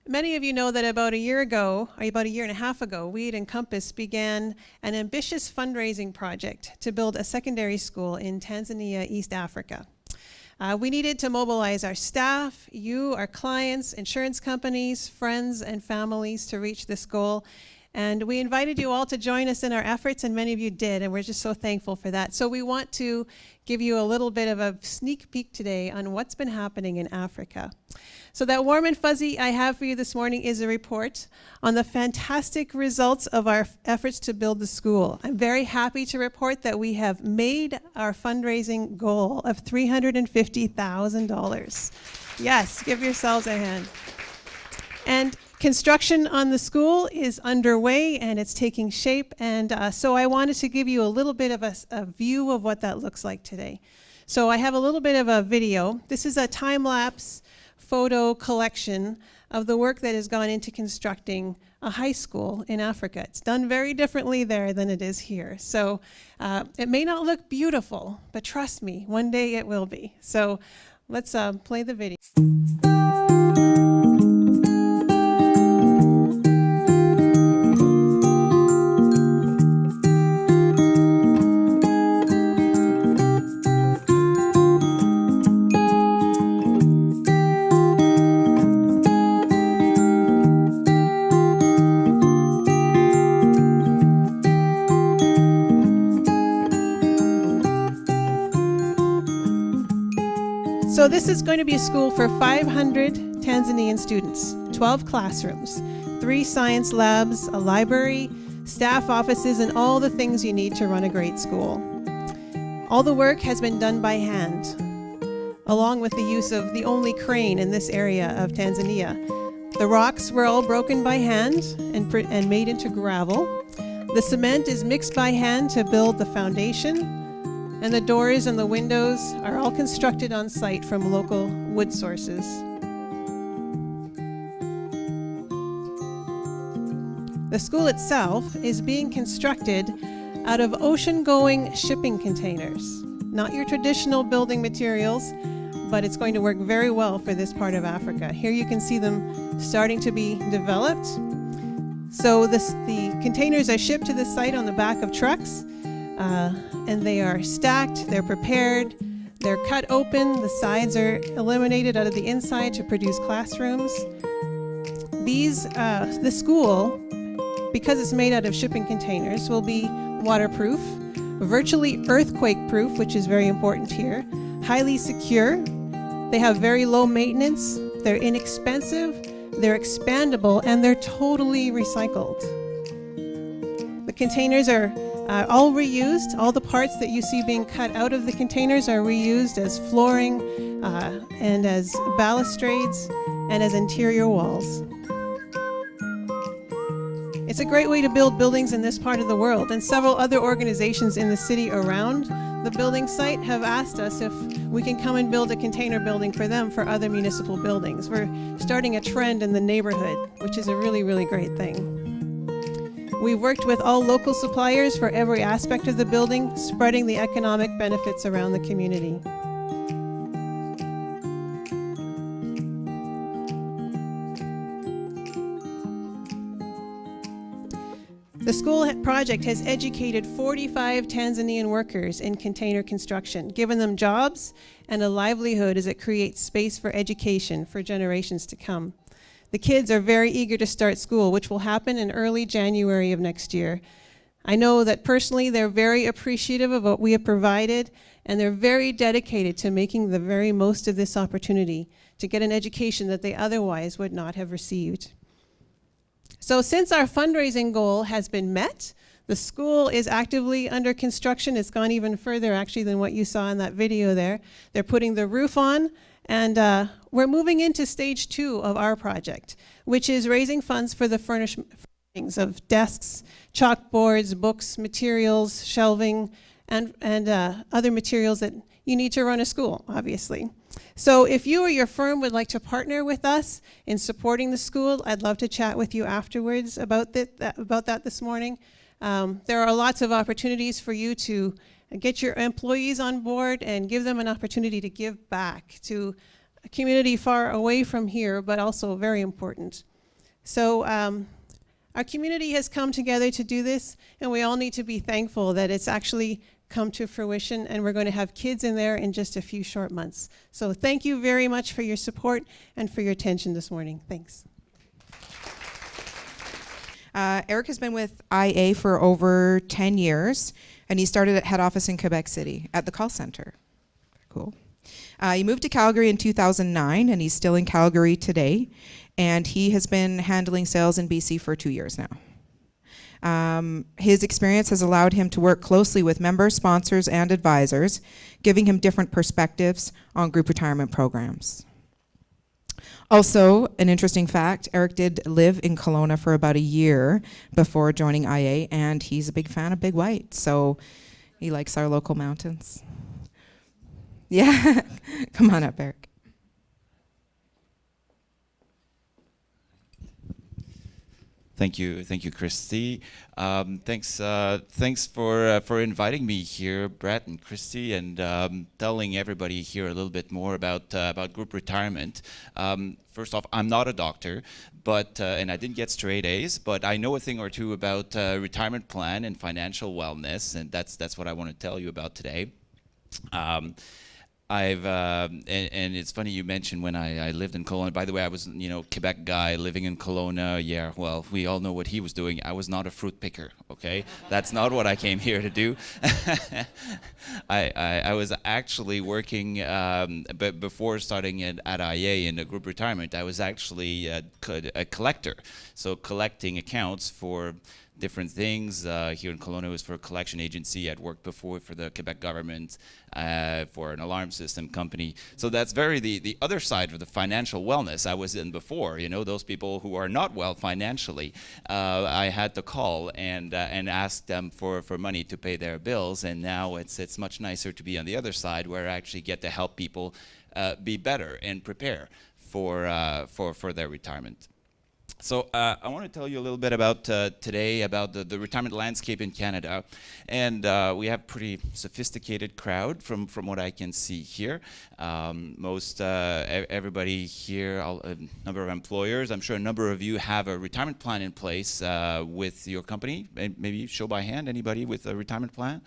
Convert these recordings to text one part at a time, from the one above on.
Many of you know that about a year and a half ago, we at ENCOMPASS began an ambitious fundraising project to build a secondary school in Tanzania, East Africa. We needed to mobilize our staff, you, our clients, insurance companies, friends, and families to reach this goal. And we invited you all to join us in our efforts, and many of you did, and we're just so thankful for that. So we want to give you a little bit of a sneak peek today on what's been happening in Africa. So that warm and fuzzy I have for you this morning is a report on the fantastic results of our efforts to build the school. I'm very happy to report that we have made our fundraising goal of $350,000. Yes, give yourselves a hand. And construction on the school is underway and it's taking shape, and so I wanted to give you a little bit of a view of what that looks like today. So I have a little bit of a video. This is a time-lapse photo collection of the work that has gone into constructing a high school in Africa. It's done very differently there than it is here. So it may not look beautiful, but trust me, one day it will be. So let's play the video. So this is going to be a school for 500 Tanzanian students, 12 classrooms, 3 science labs, a library, staff offices, and all the things you need to run a great school. All the work has been done by hand, along with the use of the only crane in this area of Tanzania. The rocks were all broken by hand and made into gravel. The cement is mixed by hand to build the foundation. And the doors and the windows are all constructed on site from local wood sources. The school itself is being constructed out of ocean-going shipping containers. Not your traditional building materials, but it's going to work very well for this part of Africa. Here you can see them starting to be developed. So the containers are shipped to the site on the back of trucks. And they are stacked, they're prepared, they're cut open, the sides are eliminated out of the inside to produce classrooms. The school, because it's made out of shipping containers, will be waterproof, virtually earthquake-proof, which is very important here, highly secure, they have very low maintenance, they're inexpensive, they're expandable, and they're totally recycled. The containers are all reused. All the parts that you see being cut out of the containers are reused as flooring and as balustrades and as interior walls. It's a great way to build buildings in this part of the world, and several other organizations in the city around the building site have asked us if we can come and build a container building for them for other municipal buildings. We're starting a trend in the neighborhood, which is a really, really great thing. We've worked with all local suppliers for every aspect of the building, spreading the economic benefits around the community. The school project has educated 45 Tanzanian workers in container construction, given them jobs and a livelihood as it creates space for education for generations to come. The kids are very eager to start school, which will happen in early January of next year. I know that personally they're very appreciative of what we have provided, and they're very dedicated to making the very most of this opportunity to get an education that they otherwise would not have received. So since our fundraising goal has been met, the school is actively under construction. It's gone even further actually than what you saw in that video there. They're putting the roof on, and we're moving into stage 2 of our project, which is raising funds for the furnishings of desks, chalkboards, books, materials, shelving, and other materials that you need to run a school, obviously. So if you or your firm would like to partner with us in supporting the school, I'd love to chat with you afterwards about that this morning. There are lots of opportunities for you to get your employees on board and give them an opportunity to give back to a community far away from here, but also very important. So our community has come together to do this, and we all need to be thankful that it's actually come to fruition, and we're going to have kids in there in just a few short months. So thank you very much for your support and for your attention this morning. Thanks. Eric has been with IA for over 10 years, and he started at head office in Quebec City at the call center. Cool. He moved to Calgary in 2009, and he's still in Calgary today, and he has been handling sales in BC for 2 years now. His experience has allowed him to work closely with members, sponsors, and advisors, giving him different perspectives on group retirement programs. Also, an interesting fact, Eric did live in Kelowna for about a year before joining IA, and he's a big fan of Big White, so he likes our local mountains. Yeah, come on up, Eric. Thank you, Christy. Thanks for inviting me here, Brett and Christy, and telling everybody here a little bit more about group retirement. First off, I'm not a doctor, but and I didn't get straight A's, but I know a thing or two about retirement plan and financial wellness, and that's what I want to tell you about today. And it's funny you mentioned when I lived in Kelowna. By the way, I was, Quebec guy living in Kelowna. Yeah, well, we all know what he was doing. I was not a fruit picker, okay? That's not what I came here to do. I was actually working, but before starting at IA in the group retirement, I was actually a collector. So collecting accounts for different things. Here in Kelowna, it was for a collection agency. I'd worked before for the Quebec government, for an alarm system company. So that's very the other side of the financial wellness I was in before. Those people who are not well financially, I had to call and ask them for money to pay their bills. And now it's much nicer to be on the other side, where I actually get to help people be better and prepare for their retirement. So I want to tell you a little bit about today about the retirement landscape in Canada, and we have pretty sophisticated crowd from what I can see here. Most everybody here, a number of employers. I'm sure a number of you have a retirement plan in place with your company. And maybe show by hand, anybody with a retirement plan?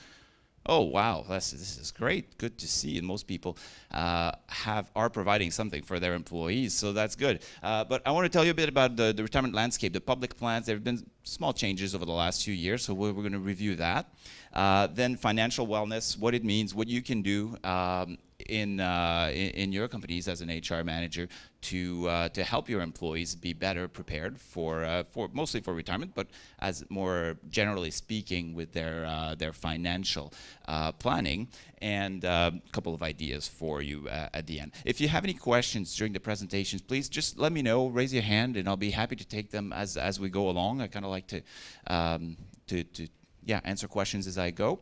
Oh wow, this is great. Good to see. And most people are providing something for their employees, so that's good. But I want to tell you a bit about the retirement landscape, the public plans. There have been small changes over the last few years, so we're going to review that. Then financial wellness, what it means, what you can do in your companies as an HR manager to help your employees be better prepared for mostly for retirement, but as more generally speaking with their financial planning, and a couple of ideas for you at the end. If you have any questions during the presentations, please just let me know, raise your hand, and I'll be happy to take them as we go along. I kind of like to answer questions as I go.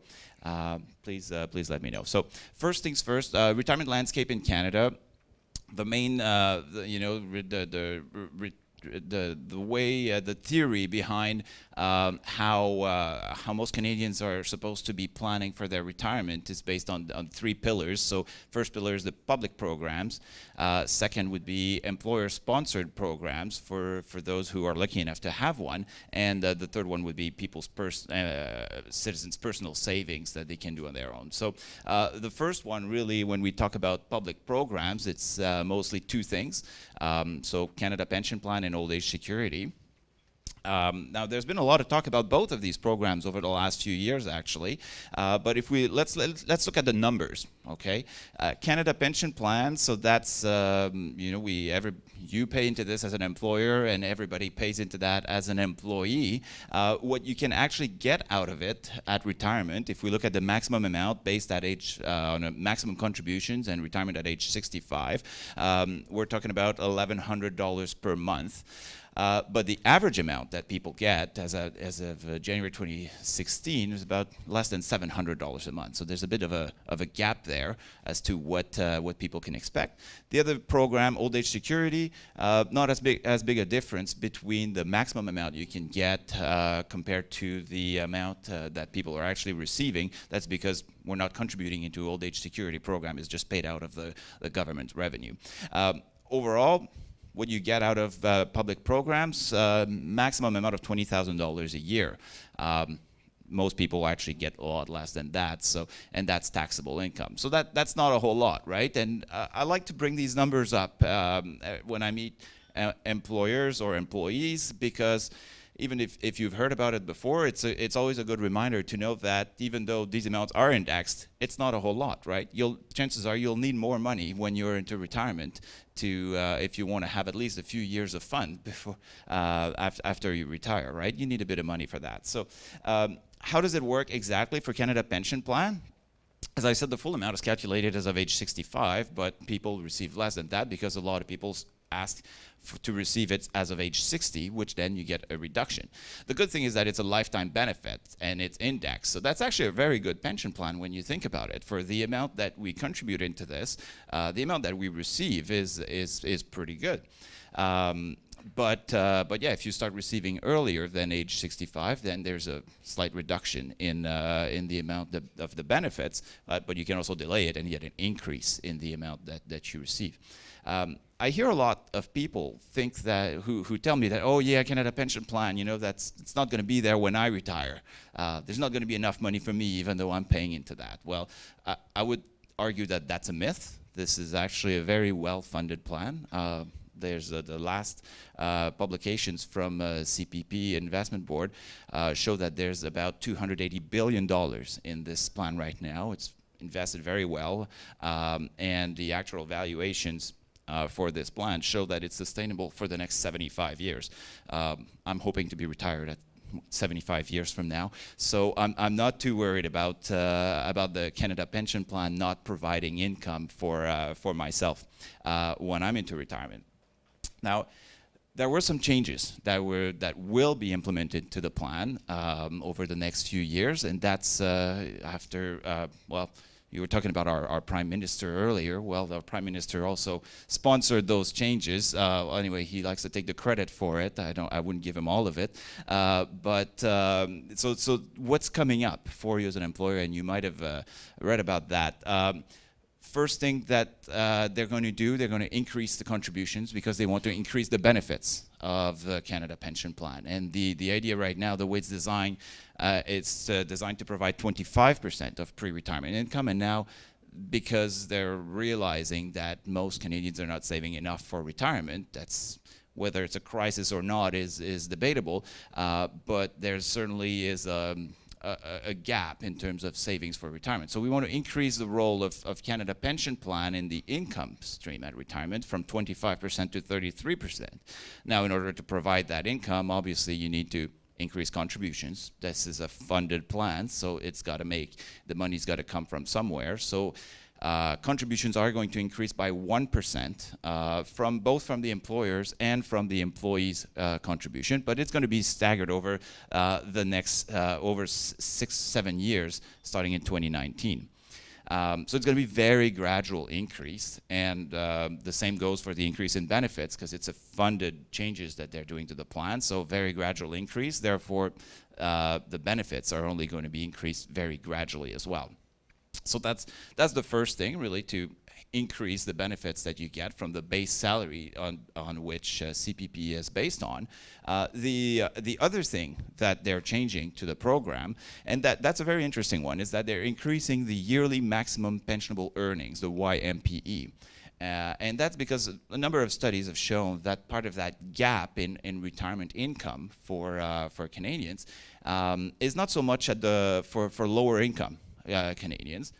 Please let me know. So first things first, retirement landscape in Canada. The main, the theory behind how most Canadians are supposed to be planning for their retirement is based on 3 pillars. So first pillar is the public programs. Second would be employer-sponsored programs for those who are lucky enough to have one. And the third one would be people's citizens' personal savings that they can do on their own. So the first one, really, when we talk about public programs, it's mostly 2 things. So Canada Pension Plan and Old Age Security. Now, there's been a lot of talk about both of these programs over the last few years, actually. But if let's look at the numbers, okay? Canada Pension Plan. So that's you pay into this as an employer, and everybody pays into that as an employee. What you can actually get out of it at retirement, if we look at the maximum amount based at age on a maximum contributions and retirement at age 65, we're talking about $1,100 per month. But the average amount that people get as of January 2016 is about less than $700 a month. So there's a bit of a gap there as to what people can expect. The other program, Old Age Security, not as big a difference between the maximum amount you can get compared to the amount that people are actually receiving. That's because we're not contributing into Old Age Security program. It's just paid out of the government revenue. Overall, what you get out of public programs, maximum amount of $20,000 a year. Most people actually get a lot less than that, so, and that's taxable income. So that's not a whole lot, right? And I like to bring these numbers up when I meet employers or employees, because even if you've heard about it before, it's always a good reminder to know that even though these amounts are indexed, it's not a whole lot, right? Chances are you'll need more money when you're into retirement to if you want to have at least a few years of fun before after you retire, right? You need a bit of money for that. So how does it work exactly for Canada Pension Plan? As I said, the full amount is calculated as of age 65, but people receive less than that because a lot of people ask to receive it as of age 60, which then you get a reduction. The good thing is that it's a lifetime benefit and it's indexed. So that's actually a very good pension plan when you think about it. For the amount that we contribute into this, the amount that we receive is pretty good. But yeah, if you start receiving earlier than age 65, then there's a slight reduction in the amount of the benefits, but you can also delay it and get an increase in the amount that you receive. I hear a lot of people think that who tell me that, oh yeah, Canada Pension Plan, you know, it's not going to be there when I retire. There's not going to be enough money for me, even though I'm paying into that. Well, I would argue that that's a myth. This is actually a very well-funded plan. There's the last publications from CPP Investment Board show that there's about $280 billion in this plan right now. It's invested very well, and the actual valuations for this plan show that it's sustainable for the next 75 years. I'm hoping to be retired at 75 years from now, so I'm not too worried about the Canada Pension Plan not providing income for myself when I'm into retirement. Now, there were some changes that will be implemented to the plan over the next few years, and that's after well. You were talking about our Prime Minister earlier. Well, the Prime Minister also sponsored those changes. Anyway, he likes to take the credit for it. I wouldn't give him all of it. So what's coming up for you as an employer? And you might have read about that. First thing that they're going to do, they're going to increase the contributions because they want to increase the benefits of the Canada Pension Plan. And the idea right now, the way it's designed, it's designed to provide 25% of pre-retirement income. And now, because they're realizing that most Canadians are not saving enough for retirement, that's whether it's a crisis or not is debatable, but there certainly is a gap in terms of savings for retirement. So we want to increase the role of Canada Pension Plan in the income stream at retirement from 25% to 33%. Now, in order to provide that income, obviously you need to increase contributions. This is a funded plan, so it's got to the money's got to come from somewhere. So contributions are going to increase by 1% both from the employers and from the employees' contribution, but it's going to be staggered over the next over 6-7 years, starting in 2019. So it's going to be very gradual increase, and the same goes for the increase in benefits because it's a funded changes that they're doing to the plan. So very gradual increase. Therefore, the benefits are only going to be increased very gradually as well. So that's the first thing, really, to increase the benefits that you get from the base salary on which CPP is based on. The other thing that they're changing to the program, and that's a very interesting one, is that they're increasing the yearly maximum pensionable earnings, the YMPE. And that's because a number of studies have shown that part of that gap in retirement income for Canadians is not so much for lower income Canadians,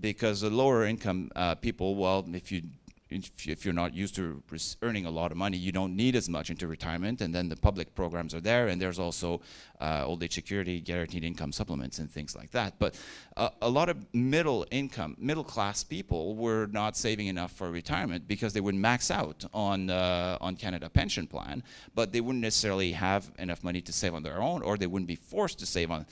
because the lower income people, well, if you're not used to earning a lot of money, you don't need as much into retirement, and then the public programs are there, and there's also old age security, guaranteed income supplements, and things like that. But a lot of middle class people were not saving enough for retirement because they would max out on Canada Pension Plan, but they wouldn't necessarily have enough money to save on their own, or they wouldn't be forced to save on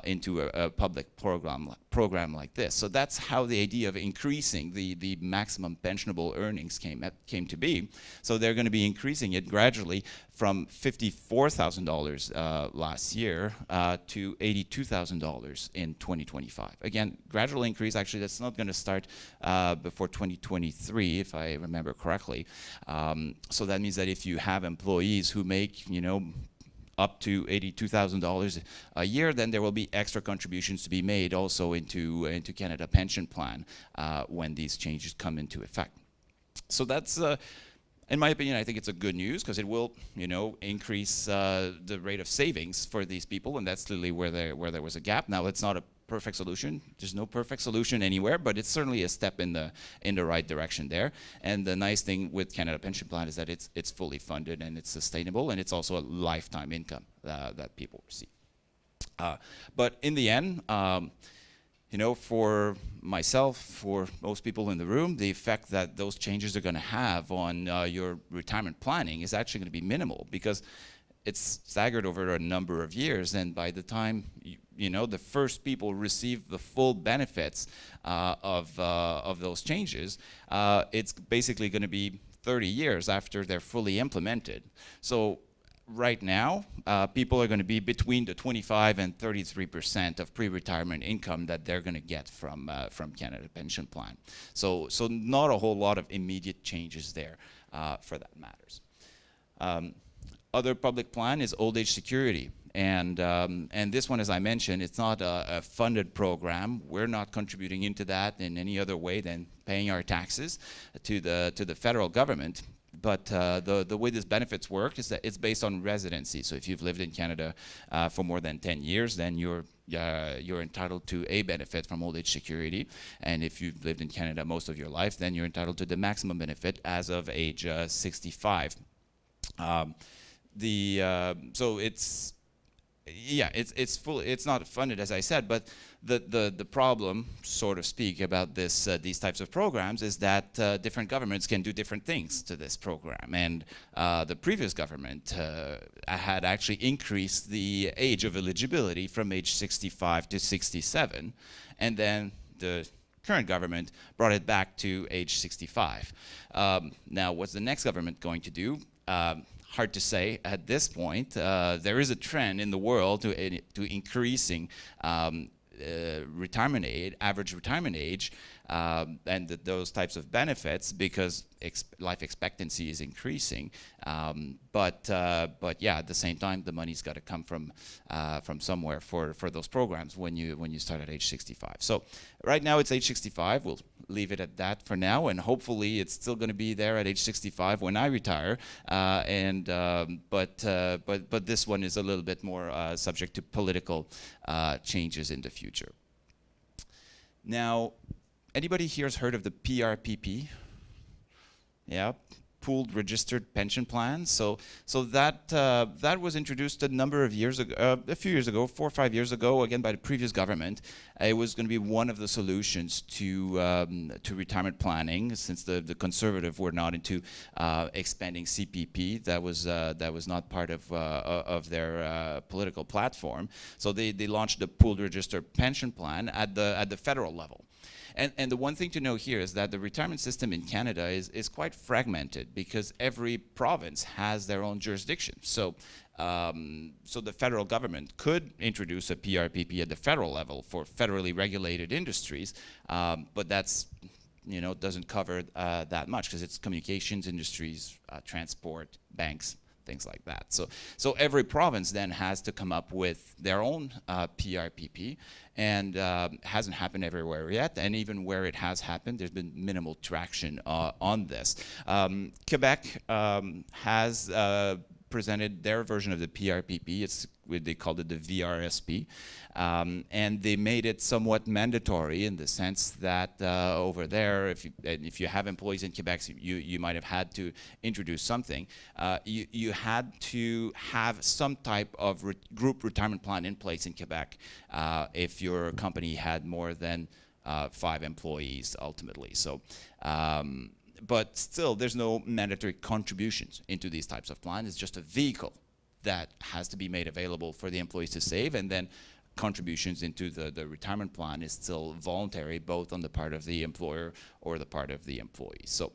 into a public program like this. So that's how the idea of increasing the maximum pensionable annual earnings came to be. So they're going to be increasing it gradually from $54,000 last year to $82,000 in 2025. Again, gradual increase. Actually, that's not going to start before 2023, if I remember correctly. So that means that if you have employees who make, up to $82,000 a year, then there will be extra contributions to be made also into Canada Pension Plan when these changes come into effect. So that's, in my opinion, I think it's a good news because it will, increase the rate of savings for these people, and that's clearly where there was a gap. Now, it's not a perfect solution. There's no perfect solution anywhere, but it's certainly a step in the right direction there. And the nice thing with Canada Pension Plan is that it's fully funded and it's sustainable, and it's also a lifetime income that people receive. But in the end, for myself, for most people in the room, the effect that those changes are going to have on your retirement planning is actually going to be minimal because it's staggered over a number of years, and by the time the first people receive the full benefits of those changes, it's basically going to be 30 years after they're fully implemented. So right now, people are going to be between the 25 and 33% of pre-retirement income that they're going to get from Canada Pension Plan. So not a whole lot of immediate changes there for that matters. Other public plan is old age security. And this one, as I mentioned, it's not a funded program. We're not contributing into that in any other way than paying our taxes to the federal government. But the way this benefits work is that it's based on residency. So if you've lived in Canada for more than 10 years, then you're entitled to a benefit from old age security. And if you've lived in Canada most of your life, then you're entitled to the maximum benefit as of age 65. So it's not funded, as I said, but the problem, so to speak, about these types of programs is that different governments can do different things to this program. And the previous government had actually increased the age of eligibility from age 65 to 67, and then the current government brought it back to age 65. Now, what's the next government going to do? Hard to say at this point. There is a trend in the world to increasing retirement age, average retirement age, and those types of benefits because life expectancy is increasing. But yeah, at the same time, the money's got to come from somewhere for those programs when you start at age 65. So right now it's age 65. We'll leave it at that for now, and hopefully it's still going to be there at age 65 when I retire. But this one is a little bit more subject to political changes in the future. Now, anybody here has heard of the PRPP? Yeah, pooled registered pension plan. So that was introduced a number of years ago, a few years ago, 4 or 5 years ago, again by the previous government. It was going to be one of the solutions to retirement planning, since the Conservative were not into expanding CPP. That was not part of their political platform. So they launched the pooled registered pension plan at the federal level. And the one thing to know here is that the retirement system in Canada is quite fragmented because every province has their own jurisdiction. So the federal government could introduce a PRPP at the federal level for federally regulated industries, but that's doesn't cover that much because it's communications industries, transport, banks, things like that. So every province then has to come up with their own PRPP, and hasn't happened everywhere yet. And even where it has happened, there's been minimal traction on this. Quebec has presented their version of the PRPP. They called it the VRSP, and they made it somewhat mandatory in the sense that over there, if you have employees in Quebec, you might have had to introduce something. You had to have some type of group retirement plan in place in Quebec if your company had more than 5 employees ultimately. So. But still, there's no mandatory contributions into these types of plans. It's just a vehicle that has to be made available for the employees to save, and then contributions into the retirement plan is still voluntary, both on the part of the employer or the part of the employee. So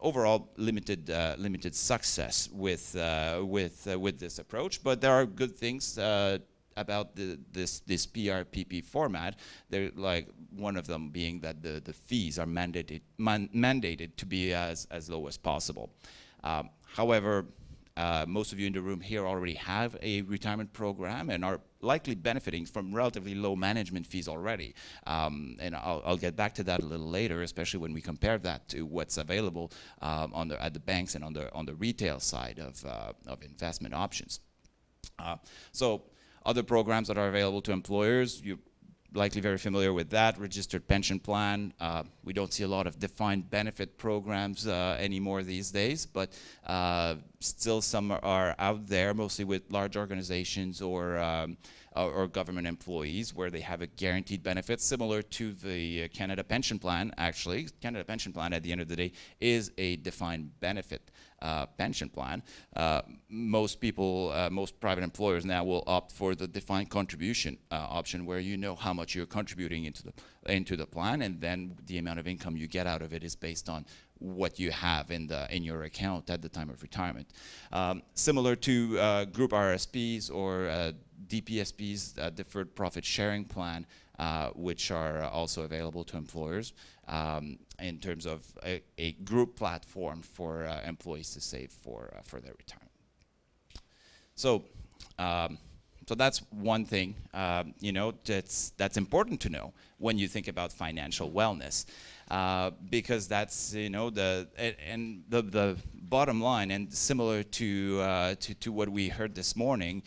overall, limited success with this approach, but there are good things about this PRPP format. There, like one of them being that the fees are mandated to be as low as possible. However, most of you in the room here already have a retirement program and are likely benefiting from relatively low management fees already. And I'll get back to that a little later, especially when we compare that to what's available at the banks and on the retail side of investment options. So other programs that are available to employers, you're likely very familiar with that. Registered pension plan. We don't see a lot of defined benefit programs anymore these days, but still some are out there, mostly with large organizations or government employees, where they have a guaranteed benefit similar to the Canada Pension Plan. Actually, Canada Pension Plan at the end of the day is a defined benefit pension plan. Most private employers now will opt for the defined contribution option, where you know how much you're contributing into the plan, and then the amount of income you get out of it is based on what you have in your account at the time of retirement. Similar to group RSPs or DPSPs, deferred profit sharing plan, which are also available to employers in terms of a group platform for employees to save for their retirement. So that's one thing that's important to know when you think about financial wellness, because that's the bottom line, and similar to what we heard this morning.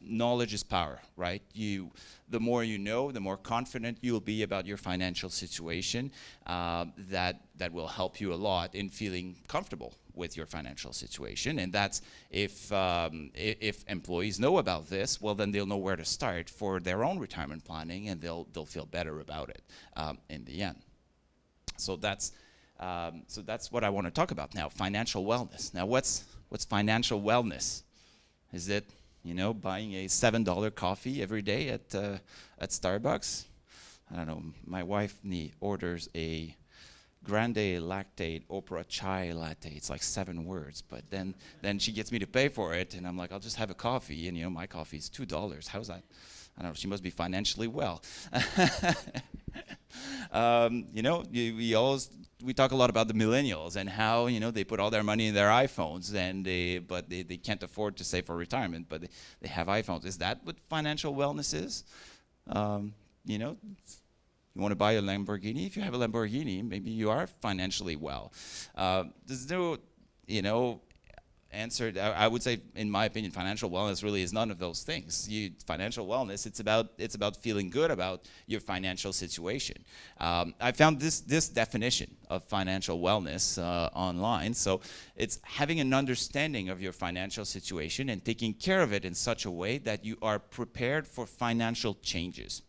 Knowledge is power, right? The more you know, the more confident you'll be about your financial situation. That will help you a lot in feeling comfortable with your financial situation, and that's if employees know about this, well, then they'll know where to start for their own retirement planning, and they'll feel better about it in the end. So that's what I want to talk about now: financial wellness. Now, what's financial wellness? Is it buying a $7 coffee every day at Starbucks? I don't know. My wife orders a grande lactate Oprah chai latte. It's like 7 words, but then she gets me to pay for it, and I'm like, I'll just have a coffee, and my coffee is $2. How's that? I don't know. She must be financially well. We talk a lot about the millennials and how they put all their money in their iPhones, but they can't afford to save for retirement, but they have iPhones. Is that what financial wellness is? You want to buy a Lamborghini? If you have a Lamborghini, maybe you are financially well. There's no, answer. I would say, in my opinion, financial wellness really is none of those things. Financial wellness, it's about feeling good about your financial situation. I found this definition of financial wellness online. So it's having an understanding of your financial situation and taking care of it in such a way that you are prepared for financial changes.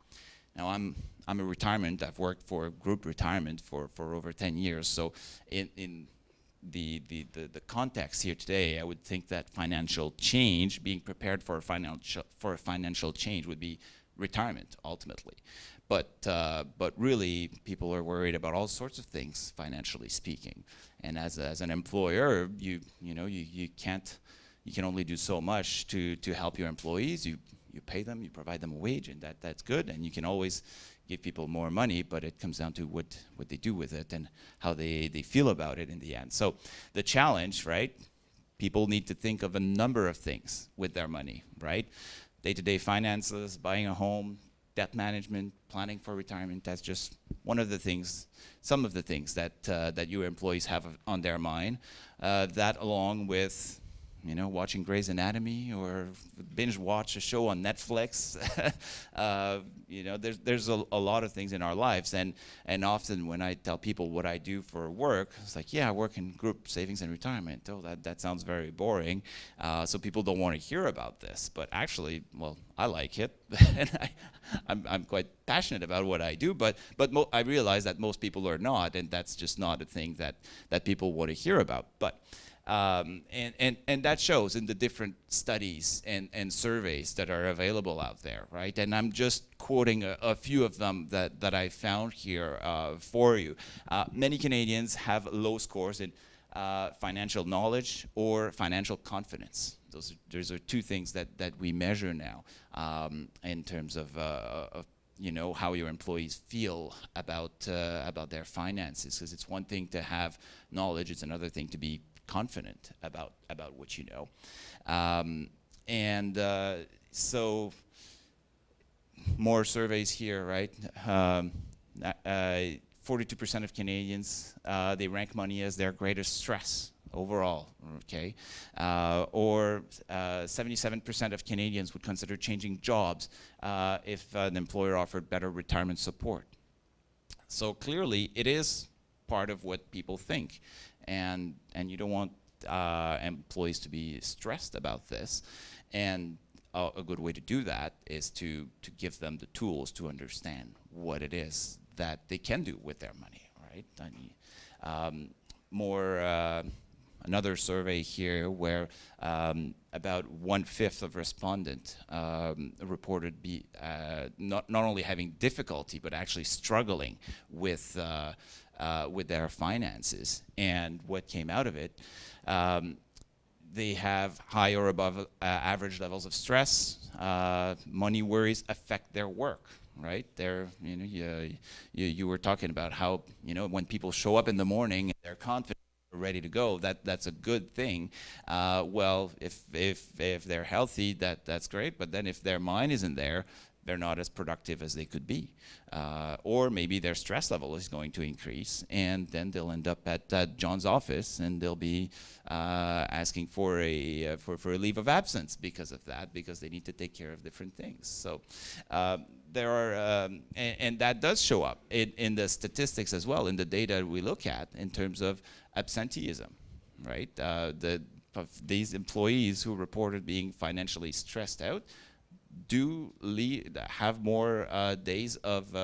Now, I'm a retirement. I've worked for group retirement for over 10 years. So in the context here today, I would think that financial change, being prepared for a financial change, would be retirement ultimately. But really, people are worried about all sorts of things, financially speaking. And as an employer, you can only do so much to help your employees. You pay them, you provide them a wage, and that's good. And you can always give people more money, but it comes down to what they do with it and how they feel about it in the end. So the challenge, right? People need to think of a number of things with their money, right? Day-to-day finances, buying a home, debt management, planning for retirement. That's just one of the things, some of the things that your employees have on their mind. That, along with watching Grey's Anatomy or binge watch a show on Netflix. There's a lot of things in our lives, and often when I tell people what I do for work, it's like, I work in group savings and retirement. Oh, that sounds very boring. So people don't want to hear about this, but actually, well, I like it, and I'm quite passionate about what I do. But I realize that most people are not, and that's just not a thing that people want to hear about. But And that shows in the different studies and surveys that are available out there, right? And I'm just quoting a few of them that I found here for you. Many Canadians have low scores in financial knowledge or financial confidence. Those are two things that we measure now in terms of how your employees feel about their finances. Because it's one thing to have knowledge; it's another thing to be confident about what you know. So more surveys here, right? 42% of Canadians, they rank money as their greatest stress overall, okay? Or 77% of Canadians would consider changing jobs if an employer offered better retirement support. So clearly, it is part of what people think. And you don't want employees to be stressed about this. And a good way to do that is to give them the tools to understand what it is that they can do with their money, right? Another survey here where about 1/5 of respondents reported not only having difficulty but actually struggling with their finances. And what came out of it, they have high or above average levels of stress. Money worries affect their work, right? You were talking about how, when people show up in the morning and they're confident, ready to go, that's a good thing. Well, if they're healthy, that's great. But then if their mind isn't there, they're not as productive as they could be. Or maybe their stress level is going to increase, and then they'll end up at John's office, and they'll be asking for a leave of absence because of that, because they need to take care of different things. So there are, and that does show up in the statistics as well, in the data we look at in terms of absenteeism, right? These employees who reported being financially stressed out do have more days of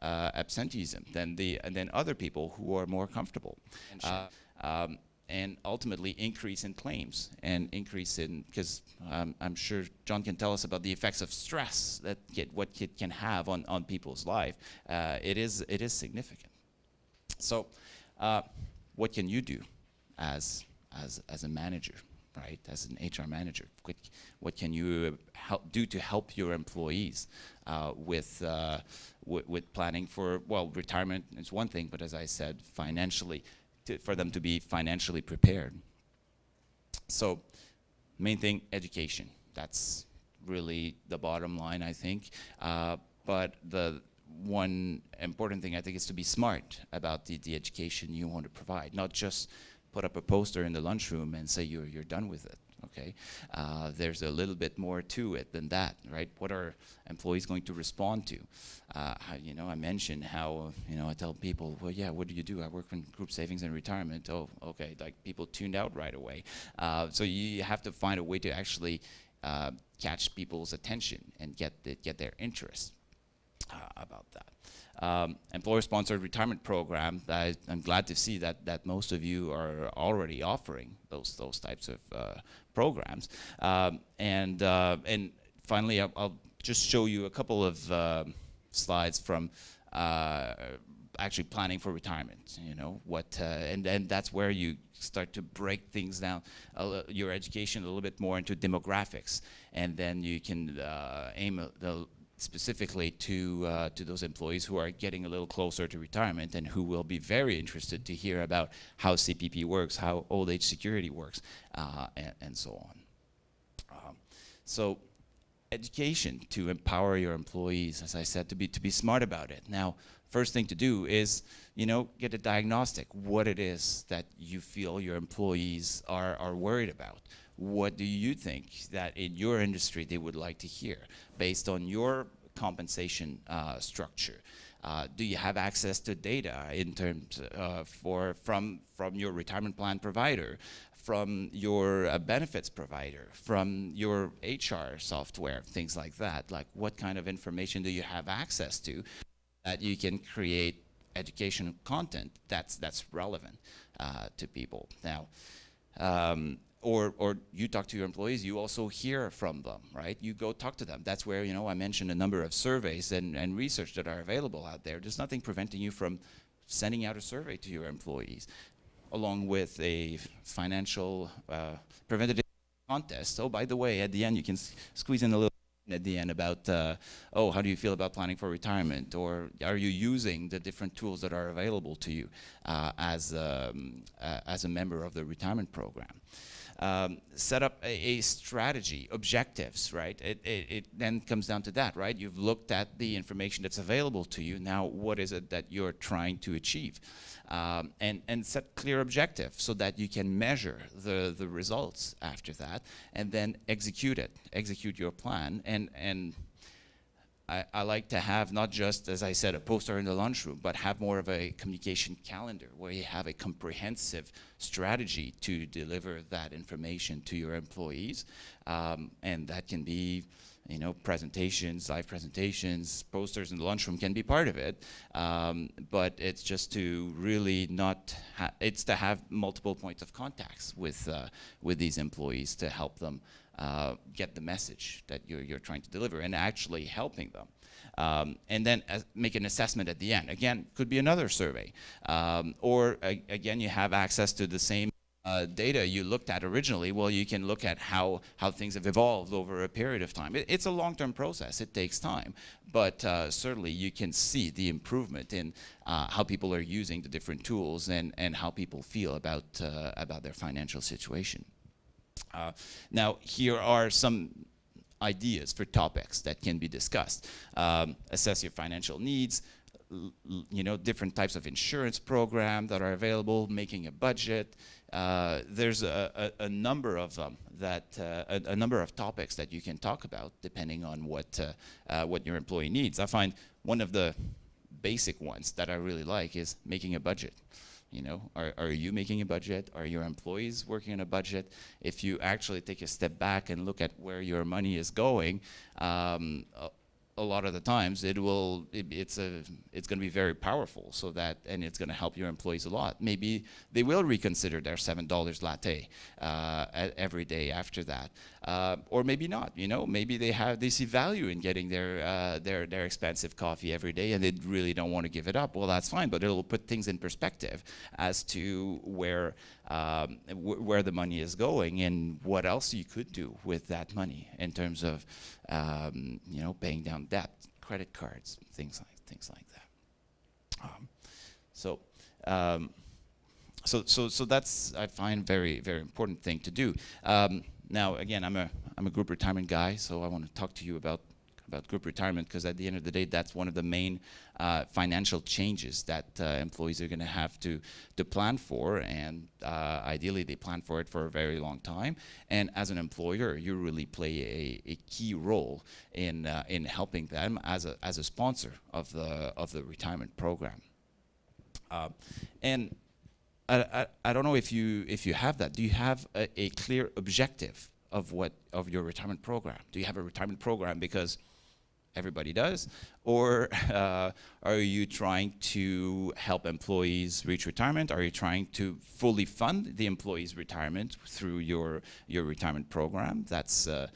absenteeism than other people who are more comfortable. And ultimately increase in claims and increase in, because I'm sure John can tell us about the effects of stress that what it can have on people's life. It is significant. So what can you do as a manager, right? As an HR manager, what can you do to help your employees with planning for, well, retirement is one thing, but as I said, financially, for them to be financially prepared. So, main thing, education. That's really the bottom line, I think. But the one important thing, I think, is to be smart about the education you want to provide, not just put up a poster in the lunchroom and say you're done with it, okay? There's a little bit more to it than that, right? What are employees going to respond to? I mentioned how, I tell people, well, yeah, what do you do? I work in group savings and retirement. Oh, okay, like people tuned out right away. So you have to find a way to actually catch people's attention and get their interest about that. Employer-sponsored retirement program. I'm glad to see that most of you are already offering those types of programs. And finally, I'll just show you a couple of slides from actually planning for retirement. And that's where you start to break things down, your education a little bit more into demographics, and then you can aim specifically to those employees who are getting a little closer to retirement and who will be very interested to hear about how CPP works, how old age security works, and so on. So education to empower your employees, as I said, to be smart about it. Now, first thing to do is, get a diagnostic, what it is that you feel your employees are worried about. What do you think that in your industry they would like to hear based on your compensation structure? Do you have access to data in terms from your retirement plan provider, from your benefits provider, from your HR software, things like that? Like, what kind of information do you have access to that you can create educational content that's relevant to people? Now, Or you talk to your employees, you also hear from them, right? You go talk to them. That's where, I mentioned a number of surveys and research that are available out there. There's nothing preventing you from sending out a survey to your employees, along with a financial preventative contest. Oh, by the way, at the end, you can squeeze in a little at the end about, how do you feel about planning for retirement? Or are you using the different tools that are available to you as a member of the retirement program? Set up a strategy, objectives, right? It then comes down to that, right? You've looked at the information that's available to you. Now, what is it that you're trying to achieve? And set clear objectives so that you can measure the results after that, and then execute your plan. And I like to have not just, as I said, a poster in the lunchroom, but have more of a communication calendar where you have a comprehensive strategy to deliver that information to your employees. And that can be, presentations, live presentations, posters in the lunchroom can be part of it. But it's just to really it's to have multiple points of contacts with these employees to help them get the message that you're trying to deliver and actually helping them. And then make an assessment at the end. Again, could be another survey. Or again, you have access to the same data you looked at originally. Well, you can look at how things have evolved over a period of time. It's a long-term process. It takes time. But certainly you can see the improvement in how people are using the different tools and how people feel about their financial situation. Now, here are some ideas for topics that can be discussed. Assess your financial needs, different types of insurance programs that are available, making a budget. There's a number of them a number of topics that you can talk about depending on what your employee needs. I find one of the basic ones that I really like is making a budget. Are you making a budget? Are your employees working on a budget? If you actually take a step back and look at where your money is going, a lot of the times it's going to be very powerful, and it's going to help your employees a lot. Maybe they will reconsider their $7 latte every day after that, or maybe not. Maybe they see value in getting their expensive coffee every day, and they really don't want to give it up. Well, that's fine, but it'll put things in perspective as to where the money is going and what else you could do with that money in terms of paying down debt, credit cards, things like that. So that's, I find, very, very important thing to do. Now, again, I'm a group retirement guy, so I want to talk to you about group retirement, because at the end of the day, that's one of the main financial changes that employees are going to have to plan for, and ideally they plan for it for a very long time. And as an employer, you really play a key role in helping them as a sponsor of the retirement program. And I don't know if you have that. Do you have a clear objective of your retirement program? Do you have a retirement program because everybody does, or are you trying to help employees reach retirement? Are you trying to fully fund the employee's retirement through your retirement program? That's a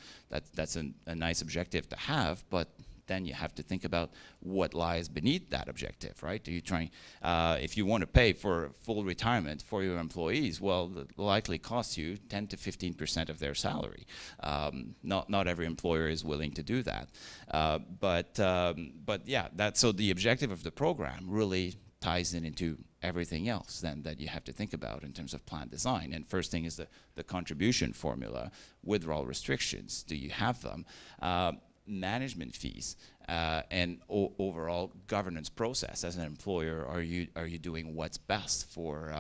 nice objective to have, but then you have to think about what lies beneath that objective, right? Are you trying, if you want to pay for full retirement for your employees, well, it likely costs you 10 to 15% of their salary. Not every employer is willing to do that. But yeah, so the objective of the program really ties into everything else then that you have to think about in terms of plan design. And first thing is the contribution formula, withdrawal restrictions. Do you have them? Management fees, and overall governance process. As an employer, are you doing what's best for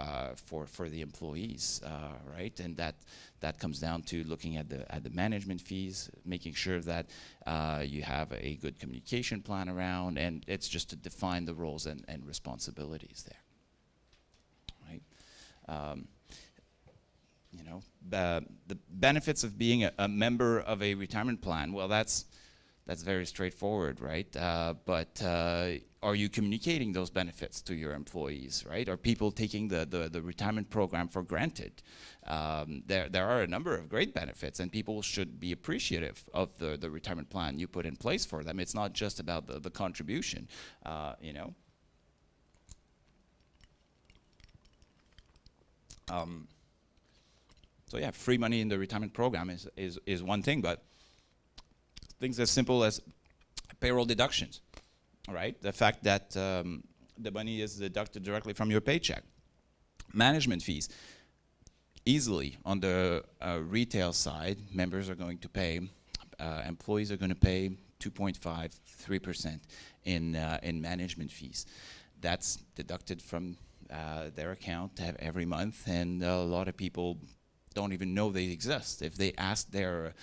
the employees, right? And that comes down to looking at the management fees, making sure that you have a good communication plan around, and it's just to define the roles and responsibilities there, right? The benefits of being a member of a retirement plan, well, that's That's very straightforward, right? But are you communicating those benefits to your employees, right? Are people taking the retirement program for granted? There are a number of great benefits, and people should be appreciative of the retirement plan you put in place for them. It's not just about the contribution, you know. So yeah, free money in the retirement program is one thing, but things as simple as payroll deductions, right? The fact that the money is deducted directly from your paycheck. Management fees. Easily on the retail side, members are going to pay, employees are going to pay 2.5, 3% in management fees. That's deducted from their account every month, and a lot of people don't even know they exist. If they ask their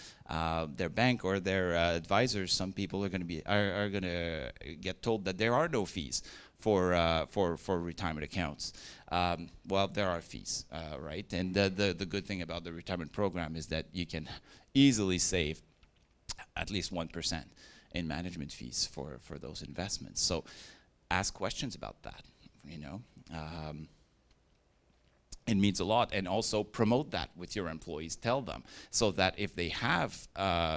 bank or their advisors, some people are going to get told that there are no fees for retirement accounts. Well, there are fees, right? And the good thing about the retirement program is that you can easily save at least 1% in management fees for those investments. So ask questions about that, you know. It means a lot, and also promote that with your employees. Tell them so that if they have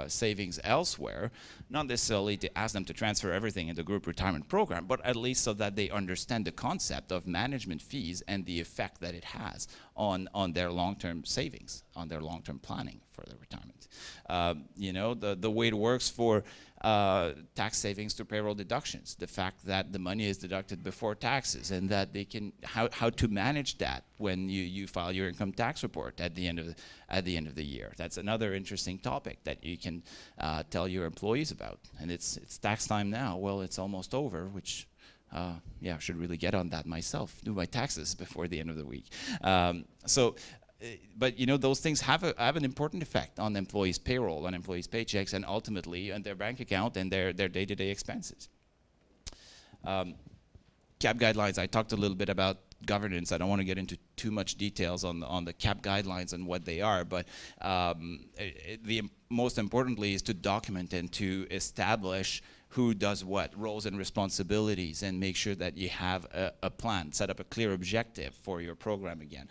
savings elsewhere, not necessarily to ask them to transfer everything in the group retirement program, but at least so that they understand the concept of management fees and the effect that it has on their long-term savings, on their long-term planning for their retirement. You know, the way it works for tax savings through payroll deductions, the fact that the money is deducted before taxes, and that they can how to manage that when you file your income tax report at the end of the year. That's another interesting topic that you can tell your employees about. And it's tax time now. Well, it's almost over, which yeah, I should really get on that myself. Do my taxes before the end of the week. But you know, those things have an important effect on employees' payroll, on employees' paychecks, and ultimately on their bank account and their day-to-day expenses. CAP guidelines. I talked a little bit about governance. I don't want to get into too much details on the CAP guidelines and what they are, but most importantly is to document and to establish who does what, roles and responsibilities, and make sure that you have a plan, set up a clear objective for your program again.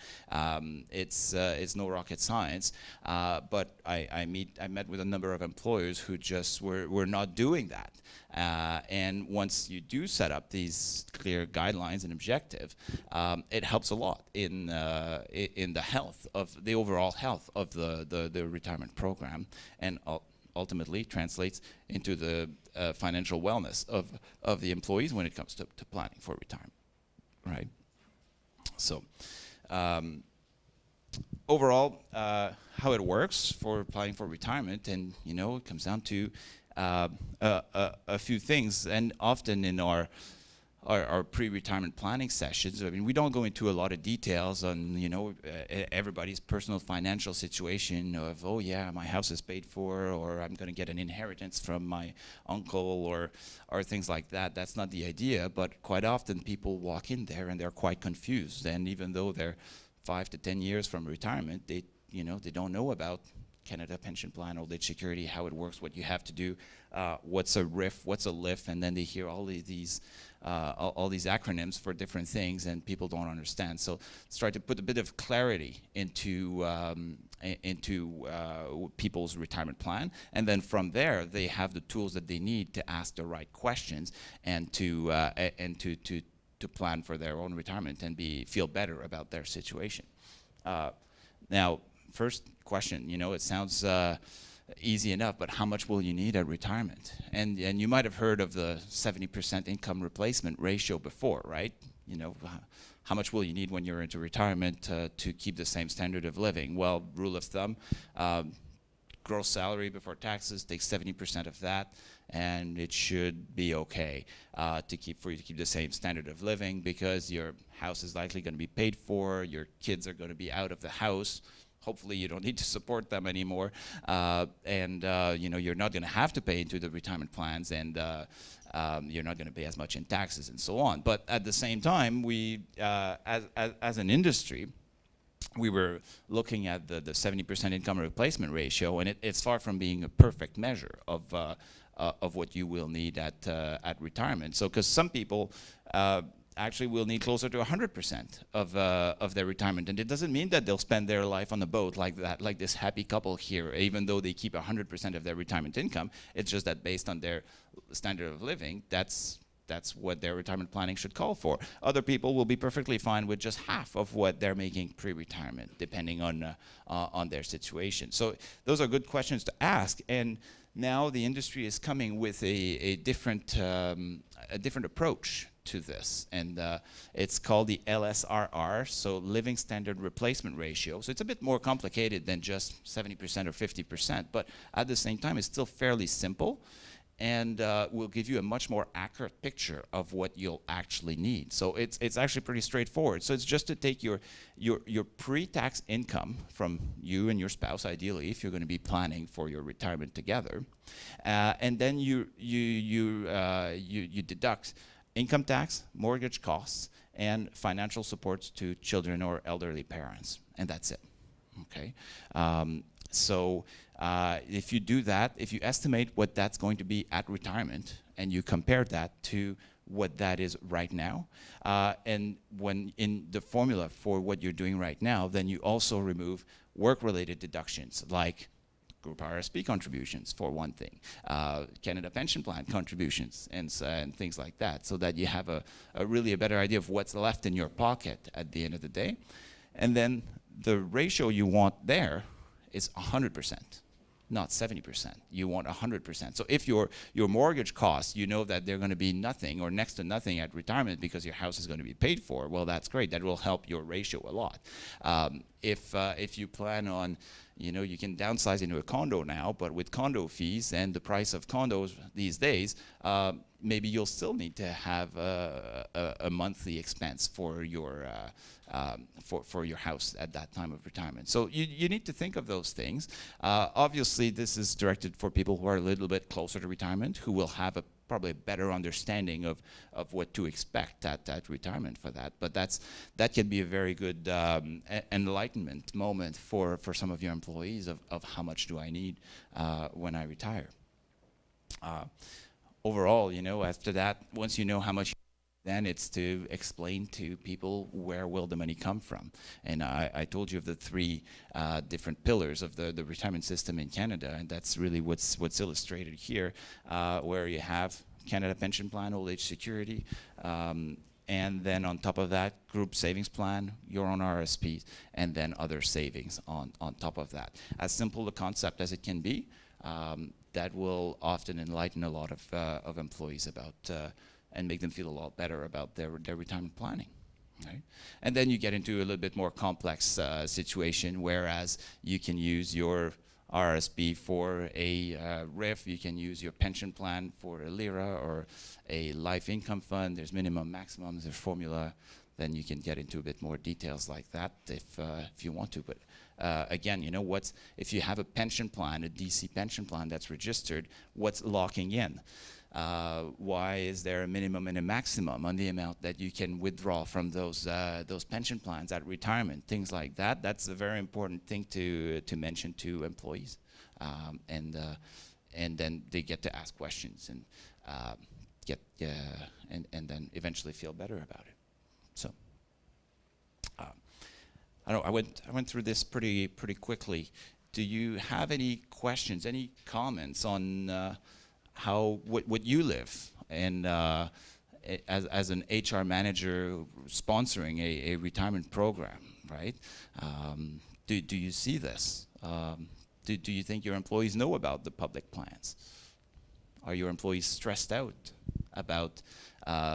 It's no rocket science, but I met with a number of employers who just were not doing that. And once you do set up these clear guidelines and objective, it helps a lot in the health of the overall health of the retirement program, and ultimately translates into the financial wellness of the employees when it comes to planning for retirement, right? So overall, how it works for planning for retirement, and you know, it comes down to a few things, and often in our pre-retirement planning sessions, I mean, we don't go into a lot of details on, you know, everybody's personal financial situation of, oh yeah, my house is paid for, or I'm going to get an inheritance from my uncle, or things like that. That's not the idea, but quite often people walk in there and they're quite confused, and even though they're 5 to 10 years from retirement, they don't know about Canada Pension Plan, Old Age Security, how it works, what you have to do, what's a RIF, what's a LIF, and then they hear all these acronyms for different things, and people don't understand. So let's try to put a bit of clarity into people's retirement plan, and then from there they have the tools that they need to ask the right questions and to plan for their own retirement and feel better about their situation. Now, first question, you know, it sounds easy enough, but how much will you need at retirement? And you might have heard of the 70% income replacement ratio before, right? You know, how much will you need when you're into retirement to keep the same standard of living? Well, rule of thumb, gross salary before taxes, take 70% of that, and it should be okay for you to keep the same standard of living, because your house is likely going to be paid for, your kids are going to be out of the house. Hopefully you don't need to support them anymore, and you know, you're not going to have to pay into the retirement plans, and you're not going to pay as much in taxes and so on. But at the same time, we, as an industry, we were looking at the 70% income replacement ratio, and it's far from being a perfect measure of of what you will need at retirement. So, because some people actually will need closer to 100% of their retirement, and it doesn't mean that they'll spend their life on a boat like that, like this happy couple here, even though they keep 100% of their retirement income. It's just that based on their standard of living, that's what their retirement planning should call for. Other people will be perfectly fine with just half of what they're making pre-retirement, depending on their situation. So those are good questions to ask. And now the industry is coming with a different approach to this, and it's called the LSRR, so Living Standard Replacement Ratio. So it's a bit more complicated than just 70% or 50%, but at the same time, it's still fairly simple, and will give you a much more accurate picture of what you'll actually need. So it's actually pretty straightforward. So it's just to take your pre-tax income from you and your spouse, ideally, if you're going to be planning for your retirement together, and then you deduct income tax, mortgage costs, and financial supports to children or elderly parents, and that's it. Okay. If you do that, if you estimate what that's going to be at retirement, and you compare that to what that is right now, and when in the formula for what you're doing right now, then you also remove work-related deductions like group RSP contributions, for one thing, Canada Pension Plan contributions, and things like that, so that you have a really a better idea of what's left in your pocket at the end of the day. And then the ratio you want there is 100%, not 70%. You want 100%. So if your mortgage costs, you know that they're going to be nothing or next to nothing at retirement because your house is going to be paid for, well, that's great. That will help your ratio a lot. If you plan on, you can downsize into a condo now, but with condo fees and the price of condos these days, maybe you'll still need to have a monthly expense for your house at that time of retirement. So you need to think of those things. Obviously, this is directed for people who are a little bit closer to retirement, who will have probably a better understanding of what to expect at retirement for that. But that can be a very good enlightenment moment for some of your employees of how much do I need when I retire. Overall, after that, once you know how much, then it's to explain to people where will the money come from. And I told you of the three different pillars of the retirement system in Canada, and that's really what's illustrated here, where you have Canada Pension Plan, Old Age Security, and then on top of that, group savings plan, your own RSPs, and then other savings on top of that. As simple a concept as it can be, that will often enlighten a lot of employees about and make them feel a lot better about their retirement planning. Right? And then you get into a little bit more complex situation, whereas you can use your RSP for a RIF, you can use your pension plan for a LIRA or a life income fund. There's minimum, maximums, there's formula. Then you can get into a bit more details like that if you want to. But again, if you have a pension plan, a DC pension plan that's registered, what's locking in? Why is there a minimum and a maximum on the amount that you can withdraw from those pension plans at retirement? Things like that. That's a very important thing to mention to employees, and then they get to ask questions and and then eventually feel better about it. So I don't know. I went through this pretty quickly. Do you have any questions? Any comments on what you live and as an HR manager sponsoring a retirement program, right? Do you see this? Do you think your employees know about the public plans? Are your employees stressed out about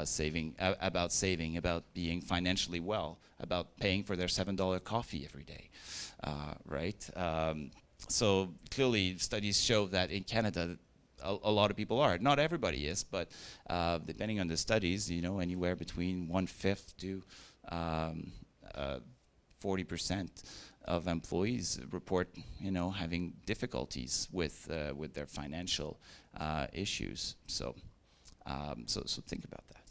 saving, about being financially well, about paying for their $7 coffee every day, right? So clearly, studies show that in Canada, a lot of people are. Not everybody is, but depending on the studies, anywhere between 1/5 to 40% of employees report, having difficulties with their financial issues. So think about that.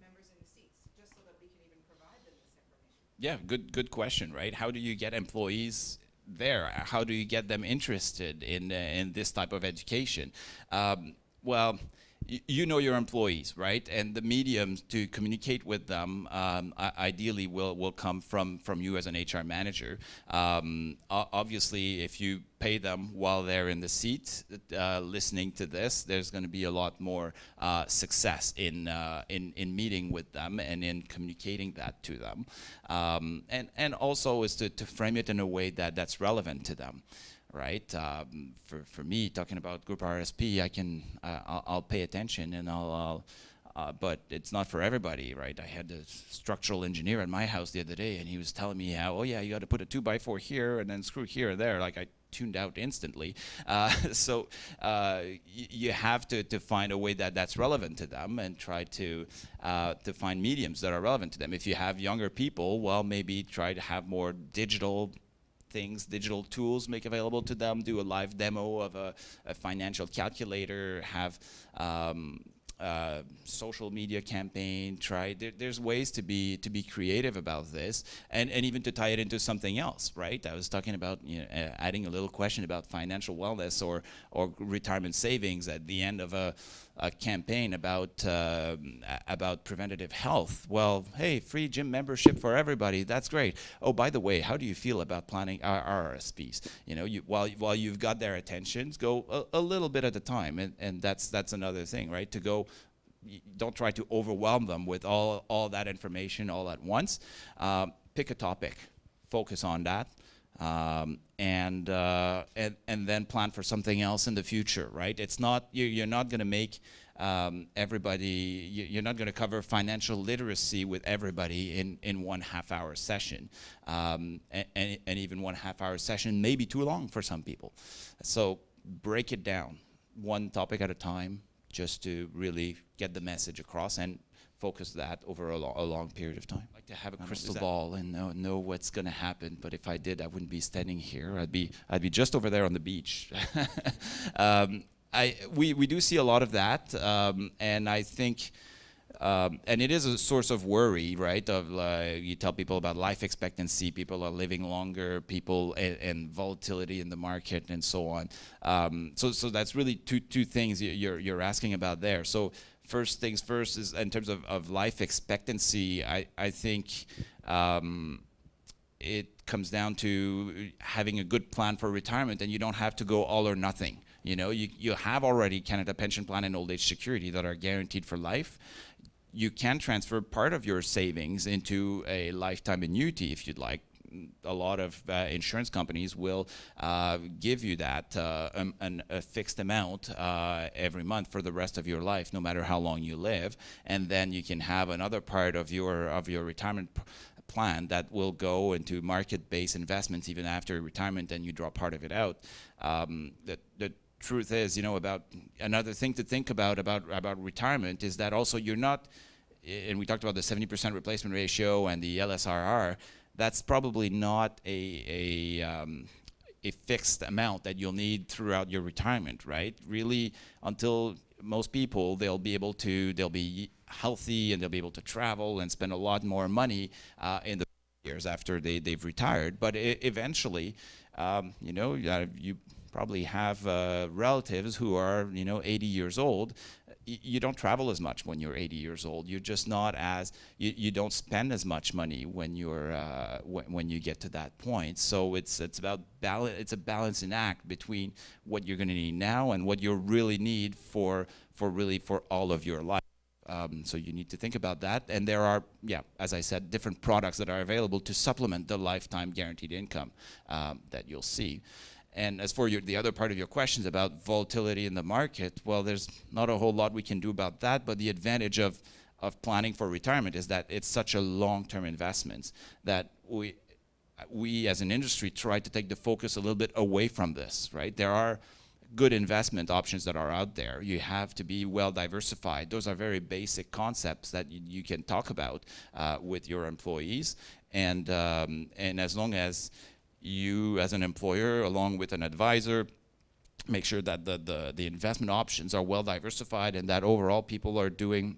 Members in the seats, just so that we can even provide them this information. Yeah, good question, right? How do you get employees there? How do you get them interested in this type of education? Well, you know your employees, right? And the mediums to communicate with them ideally will come from you as an HR manager. Obviously, if you pay them while they're in the seat listening to this, there's going to be a lot more success in meeting with them and in communicating that to them. And also is to frame it in a way that's relevant to them. Right, for me, talking about group RSP, I'll pay attention, and but it's not for everybody, right? I had a structural engineer at my house the other day, and he was telling me how, oh yeah, you got to put a 2x4 here and then screw here and there. Like, I tuned out instantly. So you have to find a way that's relevant to them, and try to find mediums that are relevant to them. If you have younger people, well, maybe try to have more digital tools make available to them, do a live demo of a financial calculator, have social media campaign, there's ways to be creative about this, and even to tie it into something else, right? I was talking about adding a little question about financial wellness or retirement savings at the end of a campaign about preventative health. Well, hey, free gym membership for everybody. That's great. Oh, by the way, how do you feel about planning RRSPs? While you've got their attentions, go a little bit at a time, and that's another thing, right? To go. Don't try to overwhelm them with all that information all at once. Pick a topic, focus on that. And then plan for something else in the future, right? It's not you're not going to make everybody. You're not going to cover financial literacy with everybody in 1.5 hour session, and even 1.5 hour session may be too long for some people. So break it down, one topic at a time, just to really get the message across and focus that over a long period of time. I'd like to have a crystal ball and know what's going to happen, but if I did, I wouldn't be standing here. I'd be just over there on the beach. We do see a lot of that, and I think, and it is a source of worry, right? You tell people about life expectancy, people are living longer, people and volatility in the market, and so on. So that's really two things you're asking about there. So first things first is in terms of life expectancy. I think it comes down to having a good plan for retirement, and you don't have to go all or nothing. You have already Canada Pension Plan and Old Age Security that are guaranteed for life. You can transfer part of your savings into a lifetime annuity if you'd like. A lot of insurance companies will give you that a fixed amount every month for the rest of your life, no matter how long you live, and then you can have another part of your retirement plan that will go into market-based investments even after retirement, and you draw part of it out. The truth is, about another thing to think about retirement is that also you're not, and we talked about the 70% replacement ratio and the LSRR. That's probably not a fixed amount that you'll need throughout your retirement, right? Really, until most people, they'll be healthy and they'll be able to travel and spend a lot more money in the years after they've retired. But eventually, you probably have relatives who are 80 years old. You don't travel as much when you're 80 years old. You're just not as you don't spend as much money when you're when you get to that point. So it's about balance. It's a balancing act between what you're going to need now and what you really need for all of your life. So you need to think about that. And there are, as I said, different products that are available to supplement the lifetime guaranteed income that you'll see. And as for the other part of your questions about volatility in the market, well, there's not a whole lot we can do about that, but the advantage of planning for retirement is that it's such a long-term investment that we as an industry try to take the focus a little bit away from this, right? There are good investment options that are out there. You have to be well diversified. Those are very basic concepts that you can talk about with your employees, and as long as you as an employer, along with an advisor, make sure that the investment options are well diversified and that overall people are doing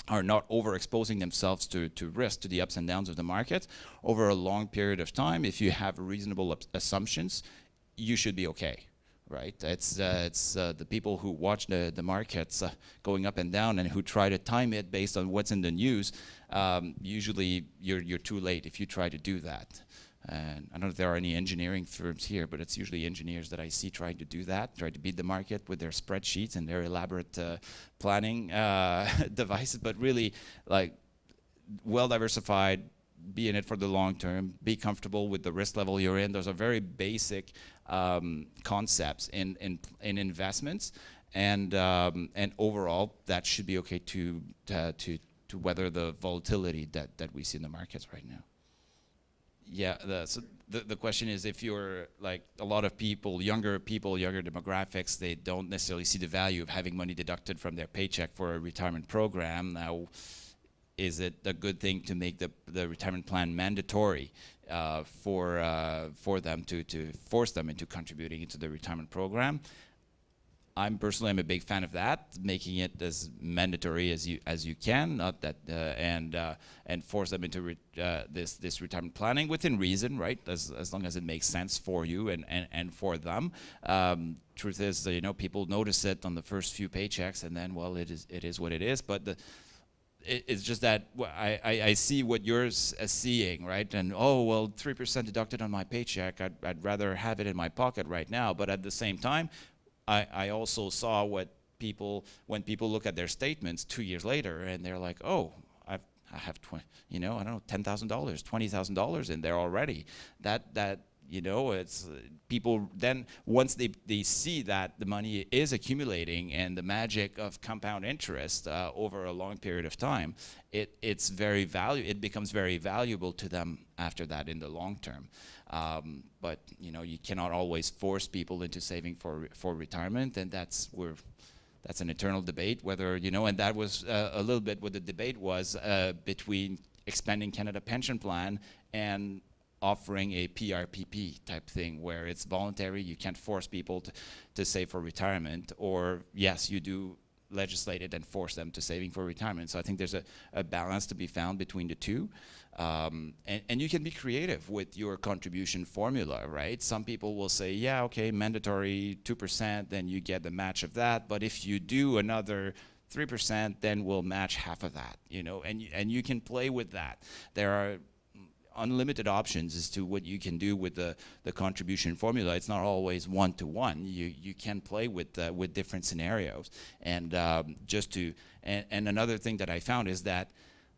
are not overexposing themselves to risk, to the ups and downs of the market over a long period of time. If you have reasonable assumptions, you should be okay, right? It's the people who watch the markets going up and down and who try to time it based on what's in the news. Usually, you're too late if you try to do that. And I don't know if there are any engineering firms here, but it's usually engineers that I see trying to do that, try to beat the market with their spreadsheets and their elaborate planning devices. But really, like, well diversified, be in it for the long term, be comfortable with the risk level you're in. Those are very basic concepts in investments, and overall, that should be okay to weather the volatility that we see in the markets right now. Yeah, so the question is, if you're like a lot of people, younger demographics, they don't necessarily see the value of having money deducted from their paycheck for a retirement program. Now, is it a good thing to make the retirement plan mandatory for them to force them into contributing into the retirement program? I'm a big fan of that, making it as mandatory as you can, not that and force them into this retirement planning within reason, right? As long as it makes sense for you and for them. Truth is, people notice it on the first few paychecks, and then, well, it is what it is. But it's just that I see what you're seeing, right? And 3% deducted on my paycheck. I'd rather have it in my pocket right now. But at the same time, I also saw when people look at their statements 2 years later, and they're like, oh, I have $10,000, $20,000 in there already. It's people then, once they see that the money is accumulating and the magic of compound interest over a long period of time, it becomes very valuable to them after that in the long term. But you cannot always force people into saving for retirement, and that's an eternal debate whether, and that was a little bit what the debate was between expanding Canada Pension Plan and offering a PRPP type thing where it's voluntary, you can't force people to save for retirement, or yes, you do legislate it and force them to saving for retirement. So I think there's a balance to be found between the two. And you can be creative with your contribution formula, right? Some people will say, yeah, okay, mandatory 2%, then you get the match of that. But if you do another 3%, then we'll match half of that, and you can play with that. There are unlimited options as to what you can do with the contribution formula. It's not always one-to-one. You can play with different scenarios. And and another thing that I found is that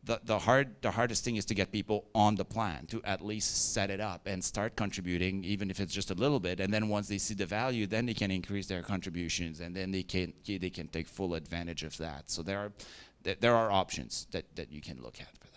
the hardest thing is to get people on the plan, to at least set it up and start contributing, even if it's just a little bit. And then once they see the value, then they can increase their contributions, and then they can take full advantage of that. So there are options that you can look at for that.